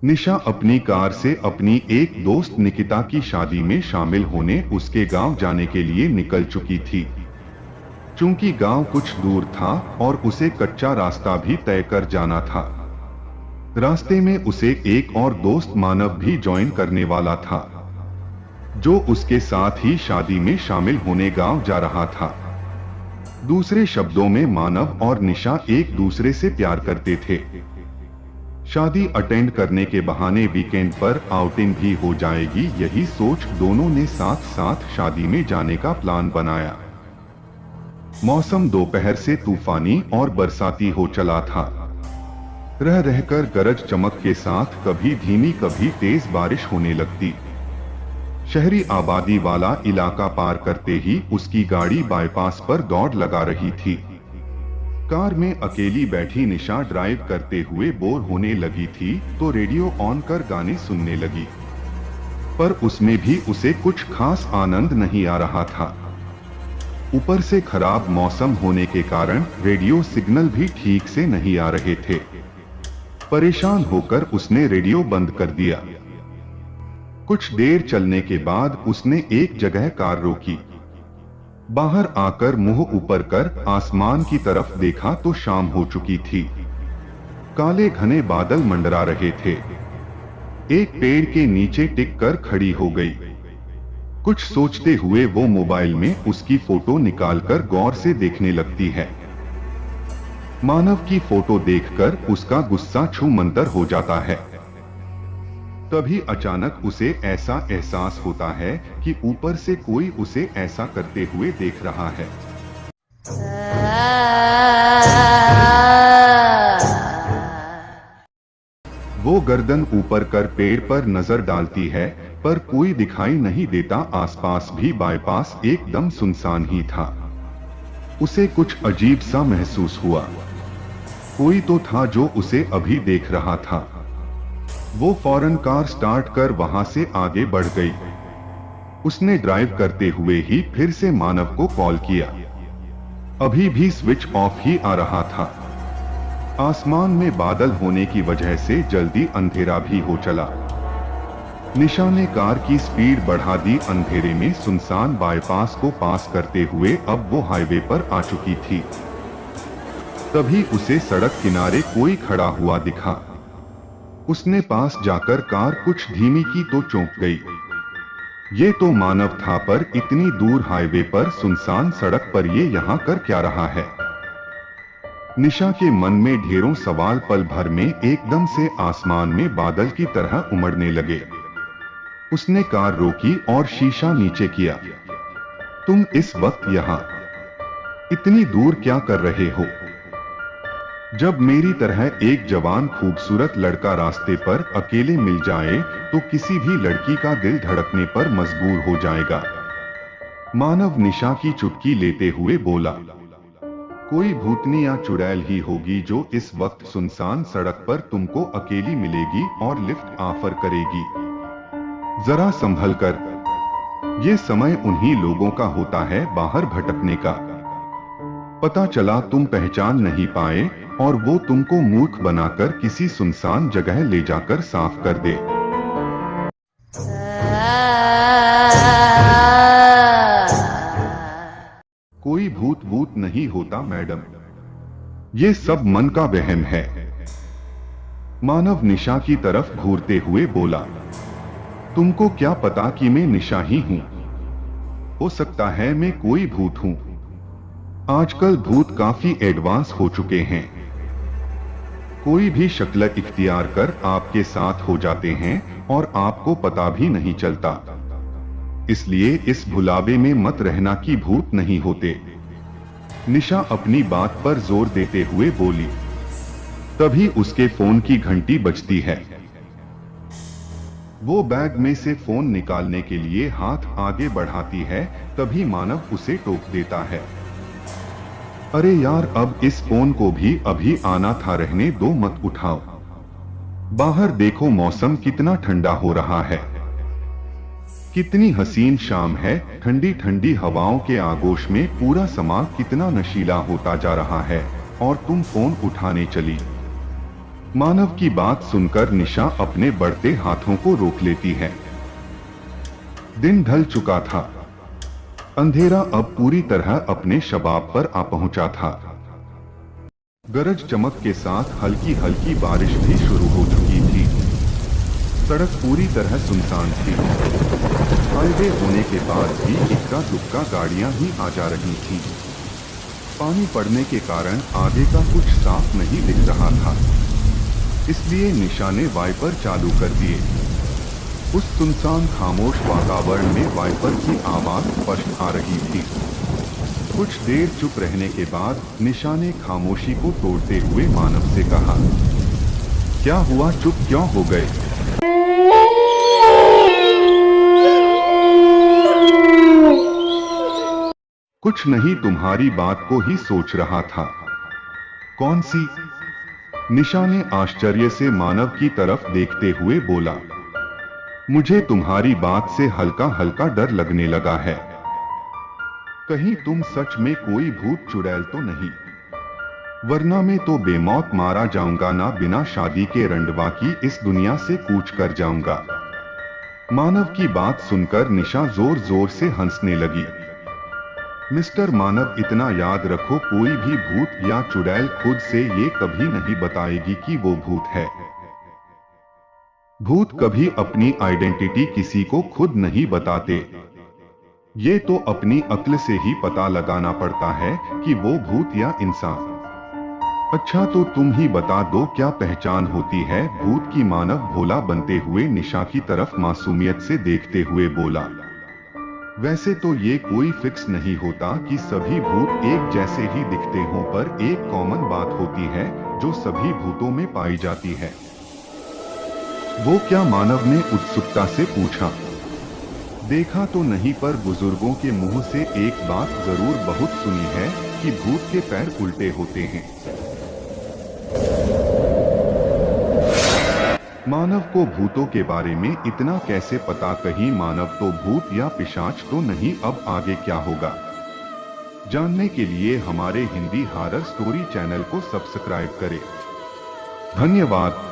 निशा अपनी कार से अपनी एक दोस्त निकिता की शादी में शामिल होने उसके गांव जाने के लिए निकल चुकी थी। चूंकि गांव कुछ दूर था और उसे कच्चा रास्ता भी तय कर जाना था, रास्ते में उसे एक और दोस्त मानव भी ज्वाइन करने वाला था, जो उसके साथ ही शादी में शामिल होने गांव जा रहा था। दूसरे शब्दों में मानव और निशा एक दूसरे से प्यार करते थे। शादी अटेंड करने के बहाने वीकेंड पर आउटिंग भी हो जाएगी, यही सोच दोनों ने साथ साथ शादी में जाने का प्लान बनाया। मौसम दोपहर से तूफानी और बरसाती हो चला था। रह रहकर गरज चमक के साथ कभी धीमी कभी तेज बारिश होने लगती। शहरी आबादी वाला इलाका पार करते ही उसकी गाड़ी बाईपास पर दौड़ लगा रही थी। कार में अकेली बैठी निशा ड्राइव करते हुए बोर होने लगी थी तो रेडियो ऑन कर गाने सुनने लगी, पर उसमें भी उसे कुछ खास आनंद नहीं आ रहा था। ऊपर से खराब मौसम होने के कारण रेडियो सिग्नल भी ठीक से नहीं आ रहे थे। परेशान होकर उसने रेडियो बंद कर दिया। कुछ देर चलने के बाद उसने एक जगह कार रोकी। बाहर आकर मुंह ऊपर कर आसमान की तरफ देखा तो शाम हो चुकी थी। काले घने बादल मंडरा रहे थे। एक पेड़ के नीचे टिक कर खड़ी हो गई। कुछ सोचते हुए वो मोबाइल में उसकी फोटो निकालकर गौर से देखने लगती है। मानव की फोटो देखकर उसका गुस्सा छूमंतर हो जाता है। तभी अचानक उसे ऐसा एहसास होता है कि ऊपर से कोई उसे ऐसा करते हुए देख रहा है। वो गर्दन ऊपर कर पेड़ पर नजर डालती है, पर कोई दिखाई नहीं देता। आसपास भी बाईपास एकदम सुनसान ही था। उसे कुछ अजीब सा महसूस हुआ। कोई तो था जो उसे अभी देख रहा था। वो फौरन कार स्टार्ट कर वहां से आगे बढ़ गई। उसने ड्राइव करते हुए ही फिर से मानव को कॉल किया। अभी भी स्विच ऑफ ही आ रहा था। आसमान में बादल होने की वजह से जल्दी अंधेरा भी हो चला। निशा ने कार की स्पीड बढ़ा दी। अंधेरे में सुनसान बाईपास को पास करते हुए अब वो हाईवे पर आ चुकी थी। तभी उसे सड़क किनारे कोई खड़ा हुआ दिखा। उसने पास जाकर कार कुछ धीमी की तो चौंक गई। ये तो मानव था, पर इतनी दूर हाईवे पर सुनसान सड़क पर ये यहाँ कर क्या रहा है? निशा के मन में ढेरों सवाल पल भर में एकदम से आसमान में बादल की तरह उमड़ने लगे। उसने कार रोकी और शीशा नीचे किया। तुम इस वक्त यहाँ इतनी दूर क्या कर रहे हो? जब मेरी तरह एक जवान खूबसूरत लड़का रास्ते पर अकेले मिल जाए तो किसी भी लड़की का दिल धड़कने पर मजबूर हो जाएगा। मानव निशा की चुटकी लेते हुए बोला। कोई भूतनी या चुड़ैल ही होगी जो इस वक्त सुनसान सड़क पर तुमको अकेली मिलेगी और लिफ्ट ऑफर करेगी। जरा संभल कर। ये समय उन्हीं लोगों का होता है बाहर भटकने का। पता चला तुम पहचान नहीं पाए और वो तुमको मूर्ख बनाकर किसी सुनसान जगह ले जाकर साफ कर दे। कोई भूत नहीं होता मैडम, ये सब मन का वहम है। मानव निशा की तरफ घूरते हुए बोला। तुमको क्या पता कि मैं निशा ही हूं? हो सकता है मैं कोई भूत हूं। आजकल भूत काफी एडवांस हो चुके हैं। कोई भी शक्ल इख्तियार कर आपके साथ हो जाते हैं और आपको पता भी नहीं चलता। इसलिए इस भुलावे में मत रहना कि भूत नहीं होते। निशा अपनी बात पर जोर देते हुए बोली। तभी उसके फोन की घंटी बजती है। वो बैग में से फोन निकालने के लिए हाथ आगे बढ़ाती है, तभी मानव उसे टोक देता है। अरे यार, अब इस फोन को भी अभी आना था, रहने दो, मत उठाओ। बाहर देखो मौसम कितना ठंडा हो रहा है। कितनी हसीन शाम है, ठंडी ठंडी हवाओं के आगोश में पूरा समा कितना नशीला होता जा रहा है और तुम फोन उठाने चली। मानव की बात सुनकर निशा अपने बढ़ते हाथों को रोक लेती है। दिन ढल चुका था। अंधेरा अब पूरी तरह अपने शबाब पर आ पहुंचा था। गरज चमक के साथ हल्की हल्की बारिश भी शुरू हो चुकी थी। सड़क पूरी तरह सुनसान थी। हाईवे होने के बाद भी इक्का दुक्का गाड़ियां ही आ जा रही थीं। पानी पड़ने के कारण आगे का कुछ साफ नहीं दिख रहा था, इसलिए निशा ने वाइपर चालू कर दिए। उस सुनसान खामोश वातावरण में वाइपर की आवाज स्पष्ट आ रही थी। कुछ देर चुप रहने के बाद निशा ने खामोशी को तोड़ते हुए मानव से कहा, क्या हुआ, चुप क्यों हो गए? कुछ नहीं, तुम्हारी बात को ही सोच रहा था। कौन सी? निशा ने आश्चर्य से मानव की तरफ देखते हुए बोला, मुझे तुम्हारी बात से हल्का हल्का डर लगने लगा है। कहीं तुम सच में कोई भूत चुड़ैल तो नहीं? वरना मैं तो बेमौत मारा जाऊंगा ना, बिना शादी के रंडवा की इस दुनिया से कूच कर जाऊंगा। मानव की बात सुनकर निशा जोर जोर से हंसने लगी। मिस्टर मानव, इतना याद रखो, कोई भी भूत या चुड़ैल खुद से ये कभी नहीं बताएगी कि वो भूत है। भूत कभी अपनी आइडेंटिटी किसी को खुद नहीं बताते। ये तो अपनी अक्ल से ही पता लगाना पड़ता है कि वो भूत या इंसान। अच्छा तो तुम ही बता दो, क्या पहचान होती है भूत की? मानव भोला बनते हुए निशा की तरफ मासूमियत से देखते हुए बोला, वैसे तो ये कोई फिक्स नहीं होता कि सभी भूत एक जैसे ही दिखते हों, पर एक कॉमन बात होती है जो सभी भूतों में पाई जाती है। वो क्या? मानव ने उत्सुकता से पूछा। देखा तो नहीं, पर बुजुर्गों के मुंह से एक बात जरूर बहुत सुनी है कि भूत के पैर उल्टे होते हैं। मानव को भूतों के बारे में इतना कैसे पता? कहीं मानव तो भूत या पिशाच तो नहीं? अब आगे क्या होगा, जानने के लिए हमारे हिंदी हॉरर स्टोरी चैनल को सब्सक्राइब करें। धन्यवाद।